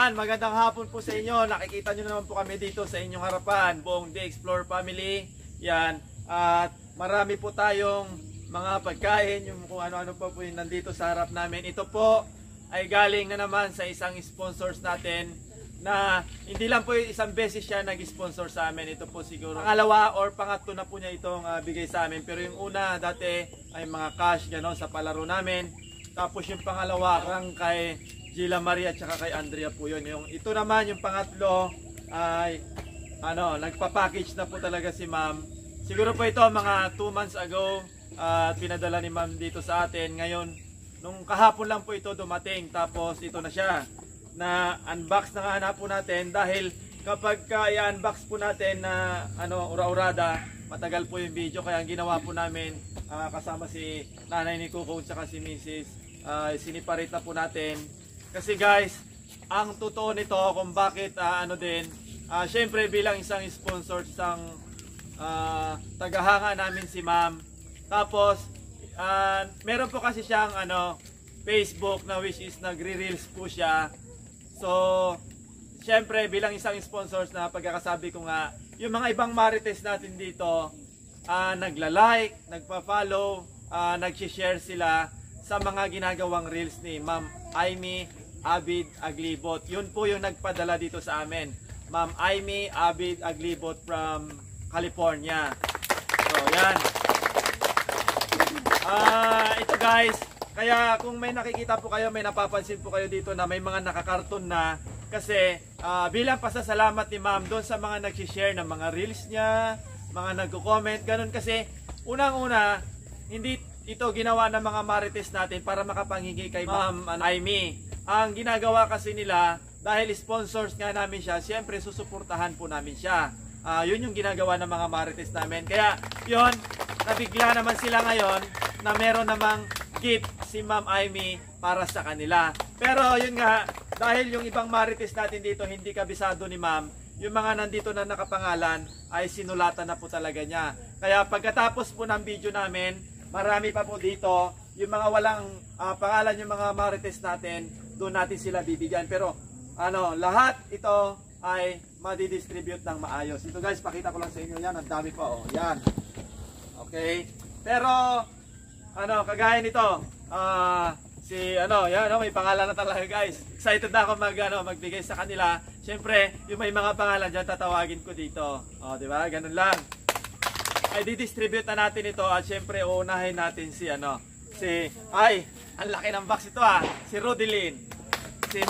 Yan, magandang hapon po sa inyo. Nakikita nyo naman po kami dito sa inyong harapan, buong The Explorer family. Yan, at marami po tayong mga pagkain, yung kung ano-ano pa po yung nandito sa harap namin. Ito po ay galing na naman sa isang sponsors natin na hindi lang po isang beses siya nag-sponsor sa amin. Ito po siguro pangalawa or pangatlo na po niya itong bigay sa amin. Pero yung una dati ay mga cash gano'n sa palaro namin. Tapos yung pangalawa lang kay Gila Maria at saka kay Andrea po yun. Yung, ito naman yung pangatlo ay nagpa-package na po talaga si ma'am. Siguro po ito mga 2 months ago at pinadala ni ma'am dito sa atin. Ngayon, nung kahapon lang po ito dumating, tapos ito na siya. Na unbox na nga po natin dahil kapag i-unbox po natin na ura-urada, matagal po yung video. Kaya ang ginawa po namin kasama si nanay ni Kuko at saka si Mrs. Siniparate na po natin. Kasi guys, ang totoo nito kung bakit syempre bilang isang sponsor, isang tagahanga namin si ma'am. Tapos meron po kasi siyang Facebook na which is nagre-reels po siya. So syempre bilang isang sponsors na pagkakasabi ko nga, yung mga ibang marites natin dito nagla-like, nagpa-follow, nag-share sila sa mga ginagawang reels ni Ma'am Aimee Abid Aglibot. Yun po yung nagpadala dito sa amin. Ma'am Aimee Abid Aglibot from California. So, yan. Ito guys, kaya kung may nakikita po kayo, may napapansin po kayo dito na may mga nakakarton na kasi bilang pasasalamat ni Ma'am doon sa mga nag-share ng mga reels niya, mga nagko-comment, ganun kasi unang-una, hindi ito ginawa ng mga marites natin para makapanghingi kay Ma'am Aimee. Ang ginagawa kasi nila, dahil sponsors nga namin siya, siyempre susuportahan po namin siya. Yun yung ginagawa ng mga marites namin. Kaya yun, nabigla naman sila ngayon na meron namang gift si Ma'am Aimee para sa kanila. Pero yun nga, dahil yung ibang marites natin dito hindi kabisado ni Ma'am, yung mga nandito na nakapangalan ay sinulatan na po talaga niya. Kaya pagkatapos po ng video namin, marami pa po dito, yung mga walang pangalan, yung mga marites natin, doon natin sila bibigyan. Pero lahat ito ay madidistribute ng maayos. Ito guys, pakita ko lang sa inyo yan, ang dami pa yan. Okay? Pero kagaya nito, may pangalan na talaga guys. Excited na ako magbigay sa kanila. Siyempre, yung may mga pangalan dyan, tatawagin ko dito. Di ba? Ganun lang. Ay didistribute na natin ito at siyempre uunahin natin si ang laki ng box ito si Rodelyn, si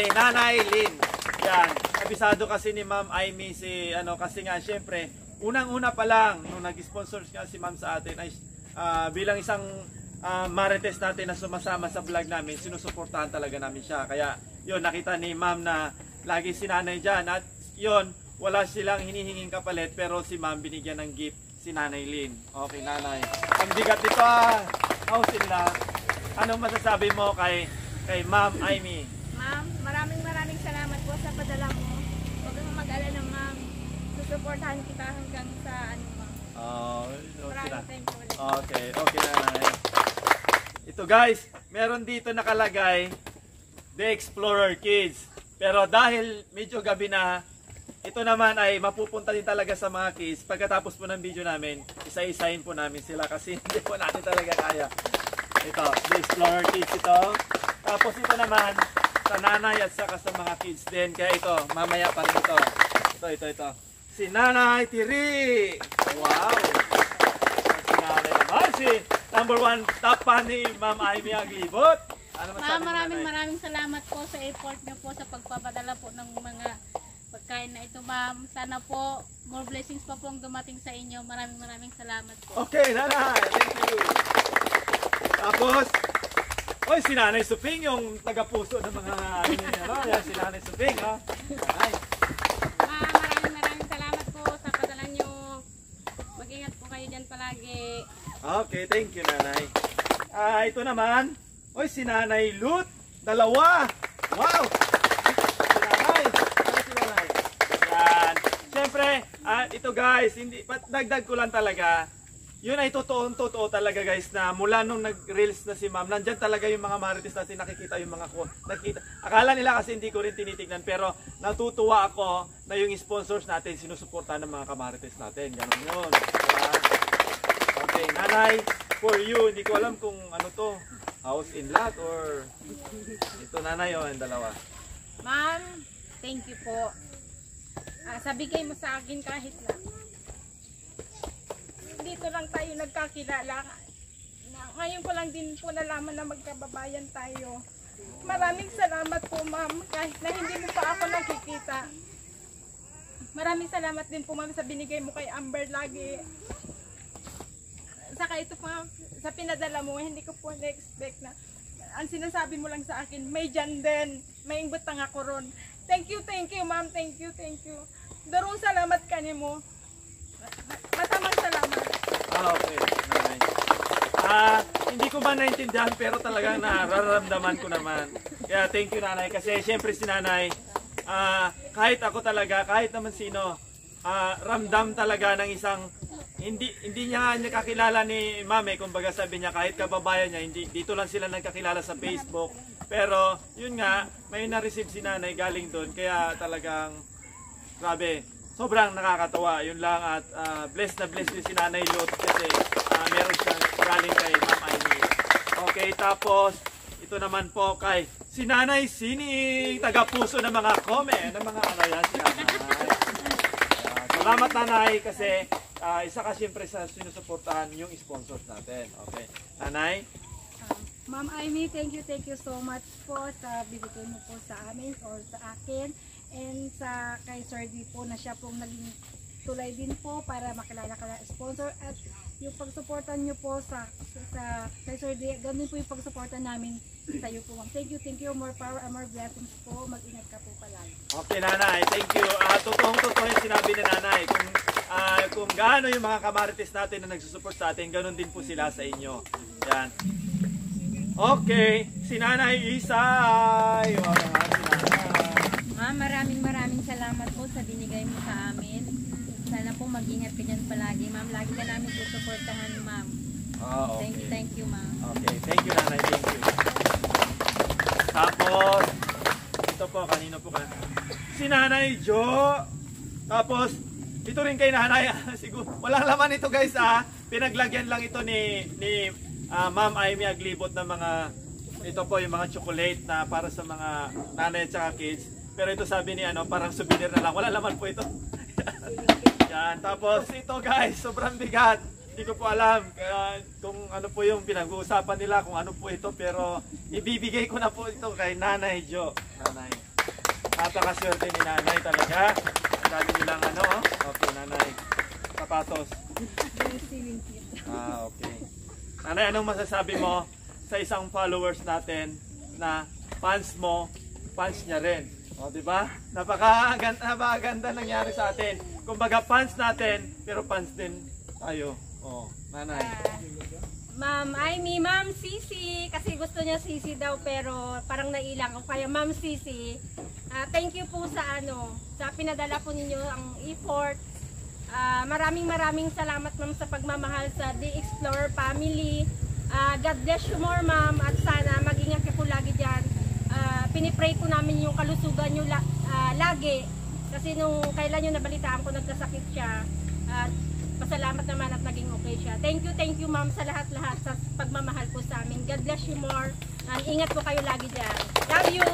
Nanay Lynn. Yan, abisado kasi ni Ma'am Aimee kasi nga siyempre unang-una pa lang nung nag-sponsor nga si Ma'am sa atin ay bilang isang marites natin na sumasama sa vlog namin, sinusuportahan talaga namin siya. Kaya yun, nakita ni Ma'am na lagi si Nanay dyan at yun, wala silang hinihinging kapalit pero si Ma'am binigyan ng gift si Nanay Lynn. Okay, Nanay. Ang bigat dito hausin na. Anong masasabi mo kay Ma'am Aimee? Ma'am, maraming salamat po sa padala mo. Huwag kang mag-alala, Ma'am. Susuportahan kita hanggang sa Ma'am. Maraming thank you. Okay, Nanay. Ito guys, meron dito nakalagay The Explorer Kids. Pero dahil medyo gabi na, ito naman ay mapupunta din talaga sa mga kids. Pagkatapos po ng video namin, isa-isahin po namin sila kasi hindi po natin talaga kaya. Ito, The Explorer Kids ito. Tapos ito naman, sa nanay at saka sa mga kids din. Kaya ito, mamaya pa rin ito. Ito. Si Nanay Tiri! Wow! Si Nanay naman, si number 1 top fan ni Ma'am Aimee Aglibot. Ma'am, maraming salamat po sa effort niyo po sa pagpapadala po ng mga pagkain na ito, Ma'am. Sana po more blessings pa po ang dumating sa inyo. Maraming salamat po. Okay, Nanay. Thank you. Tapos, si Nanay Suping, yung taga-puso ng mga yan, si Nanay Suping, Nanay. Ma'am, maraming salamat po sa padala niyo. Mag-ingat po kayo dyan palagi. Okay, thank you, Nanay. Ito naman, si Nanay Lut, 2. Wow! Si Nanay. Yan. Siyempre, ito guys, dagdag ko lang talaga. yun ay totoo talaga guys, na mula nung nag-reels na si ma'am, nandyan talaga yung mga marites natin, nakikita yung mga ko. Nakita. Akala nila kasi hindi ko rin tinitignan, pero natutuwa ako na yung sponsors natin, sinusuportahan ng mga kamarites natin. Ganun yun. Diba? Okay, nanay, for you, hindi ko alam kung ano to, house in lot or ito nanay o yung dalawa. Ma'am, thank you po. Sa bigay mo sa akin kahit na dito lang tayo nagkakilala. Ngayon ko lang din po nalaman na magkababayan tayo. Maraming salamat po ma'am kahit na hindi mo pa ako nakikita. Maraming salamat din po ma'am sa binigay mo kay Amber lagi. Saka ito pa sa pinadala mo, hindi ko po na-expect na ang sinasabi mo lang sa akin, may dyan din, may ingbutang ako ron. Thank you ma'am, thank you. Darong salamat kanimo. Matamang salamat. Okay, nanay. Hindi ko ba naintindihan pero talagang nararamdaman ko naman. Kaya thank you nanay kasi syempre si nanay, kahit ako talaga, kahit naman sino, ramdam talaga ng isang hindi niya kakilala ni Mame, kumbaga sabi niya kahit kababayan niya, dito lang sila nagkakilala sa Facebook. Pero yun nga, may na-receive si nanay galing doon, kaya talagang grabe, sobrang nakakatawa. Yun lang at blessed na blessed din si Nanay Lot kasi meron siyang galing kay Ma'am Amy. Okay, tapos ito naman po kay si Nanay Sining, taga-puso ng mga comment, ng mga ano yan, si Nanay. Salamat Nanay kasi isa ka siyempre sa sinusuportahan yung sponsors natin. Okay. Nanay? Ma'am Amy, thank you so much po sa bibigay mo po sa amin or sa akin. And sa kay Sir D po na siya pong naging tulay din po para makilala ka na sponsor. At yung pagsuportan nyo po sa kay Sir D, ganun po yung pagsuportan namin sa iyo po ma'am. Thank you, more power and more blessings po. Mag-ingat ka po palagi. Okay Nanay, thank you. Totoo yung sinabi ni Nanay. Kung gaano yung mga kamarites natin na nagsusupport sa atin, ganun din po sila sa inyo. Yan. Okay, si Nanay Isay. Maraming salamat po sa binigay mo sa amin. Sana po mag-ingat ka dyan palagi, ma'am. Lagi ka namin susuportahan, ma'am. Okay. Thank you, ma'am. Okay, thank you Nanay, thank you. Tapos, ito po, kanino po ka? Si Nanay Jo. Tapos, ito rin kay Nanay. Siguro, walang laman ito guys Pinaglagyan lang ito ni Ma'am Amy Aglibot ng mga, ito po yung mga chocolate na para sa mga nanay at saka kids. Pero ito sabi ni parang souvenir na lang. Wala laman po ito. Yan. Tapos ito guys, sobrang bigat. Hindi ko po alam kung ano po yung pinag-uusapan nila, kung ano po ito. Pero ibibigay ko na po ito kay Nanay Jo. Nanay. Napakaswerte ni Nanay talaga. Sabi nilang okay Nanay. Sapatos. Okay. Nanay, anong masasabi mo sa isang followers natin na fans mo, fans niya rin? O, di ba? Napakaganda nangyari sa atin. Kumbaga fans natin, pero fans din tayo. O, Nanay. Ma'am Amy, Ma'am Sisi, kasi gusto niya Sisi daw pero parang nailang ako. Kaya Ma'am Sisi, thank you po sa sa pinadala po ninyo ang effort. Maraming salamat ma'am sa pagmamahal sa The Explorer family. God bless you more ma'am at sana mag-ingat ka po lagi dyan. Pinipray ko namin yung kalusugan nyo lagi kasi nung kailan nyo nabalitaan ko nagkasakit siya. Pasalamat naman at naging okay siya. Thank you ma'am sa lahat-lahat sa pagmamahal po sa amin. God bless you more. Ingat po kayo lagi dyan. Love you!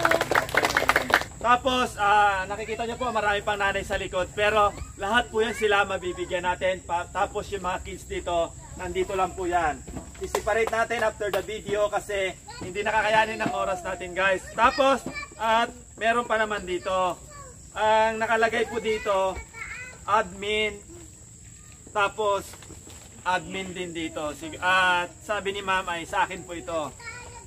Tapos, nakikita niyo po marami pang nanay sa likod. Pero lahat po yan sila mabibigyan natin. Tapos yung mga kids dito, nandito lang po yan. I-separate natin after the video kasi hindi nakakayanin ng oras natin guys. Tapos, at meron pa naman dito. Ang nakalagay po dito, admin. Tapos, admin din dito. At sabi ni ma'am ay sa akin po ito.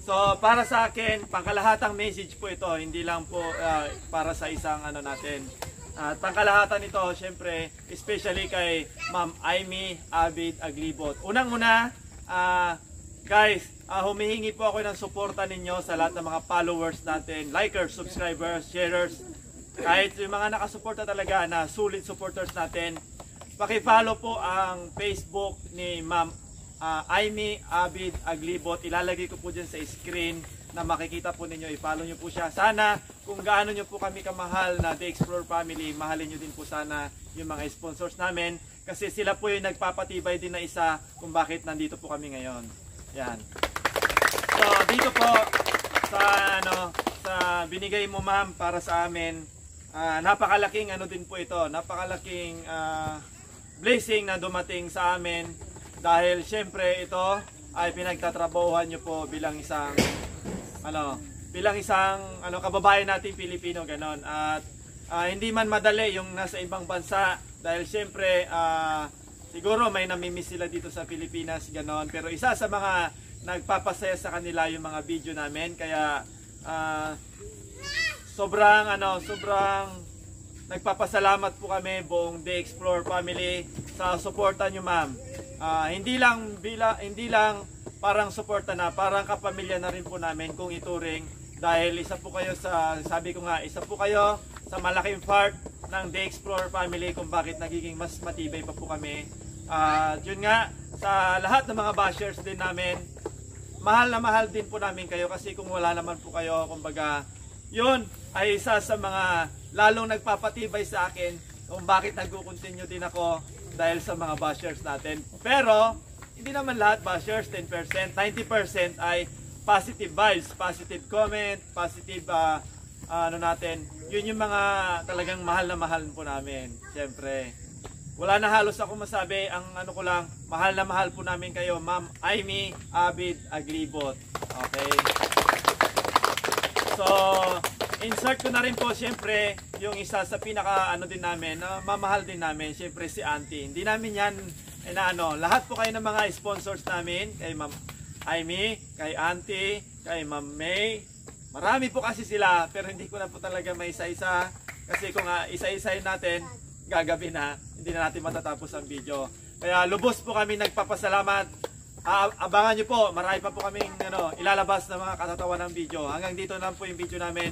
So, para sa akin, pangkalahatang message po ito. Hindi lang po para sa isang natin. At pangkalahatan ito, syempre, especially kay Ma'am Amy Abid Aglibot. Unang-una, guys, humihingi po ako ng suporta ninyo sa lahat ng mga followers natin, likers, subscribers, sharers, kahit yung mga nakasuporta talaga na sulit supporters natin. paki-follow po ang Facebook ni Ma'am Aimee Abid Aglibot. Ilalagay ko po dyan sa screen na makikita po ninyo. I-follow nyo po siya. Sana kung gaano nyo po kami kamahal na The Explore Family, mahalin nyo din po sana yung mga sponsors namin. Kasi sila po yung nagpapatibay din na isa kung bakit nandito po kami ngayon. Yan. So dito po sa binigay mo ma'am para sa amin, napakalaking din po ito. Napakalaking blessing na dumating sa amin. Dahil syempre ito ay pinagtatrabahuhan nyo po bilang isang kababayan nating Pilipino, ganon. At hindi man madali yung nasa ibang bansa dahil syempre siguro may namimiss sila dito sa Pilipinas, ganon. Pero isa sa mga nagpapasaya sa kanila yung mga video namin, kaya sobrang nagpapasalamat po kami buong The Explore Family sa suporta nyo ma'am. Hindi lang parang suporta na, parang kapamilya na rin po namin kung ituring, dahil isa po kayo isa po kayo sa malaking part ng The Explore Family kung bakit nagiging mas matibay pa po kami. Yun nga, sa lahat ng mga bashers din namin, mahal na mahal din po namin kayo, kasi kung wala naman po kayo, kumbaga, yun ay isa sa mga lalong nagpapatibay sa akin kung bakit nag-continue din ako, dahil sa mga bashers natin. Pero hindi naman lahat bashers, 10%, 90% ay positive vibes, positive comment, positive yun yung mga talagang mahal na mahal po namin. Siyempre, wala na halos ako masabi, ang ko lang, mahal na mahal po namin kayo, Ma'am Aimee Abid Aglibot. Okay. So, insert ko na rin po siyempre yung isa sa pinaka din namin, na mamahal din namin, siyempre si Auntie. Hindi namin yan lahat po kayo ng mga sponsors namin, kay Ma'am Aimee, kay Auntie, kay Ma'am May. Marami po kasi sila, pero hindi ko na po talaga may isa-isa, kasi kung isa-isahin natin, gagabi na, hindi na natin matatapos ang video. Kaya lubos po kami nagpapasalamat. Abangan nyo po, marami pa po kaming ilalabas na mga katatawa ng video. Hanggang dito na po yung video namin.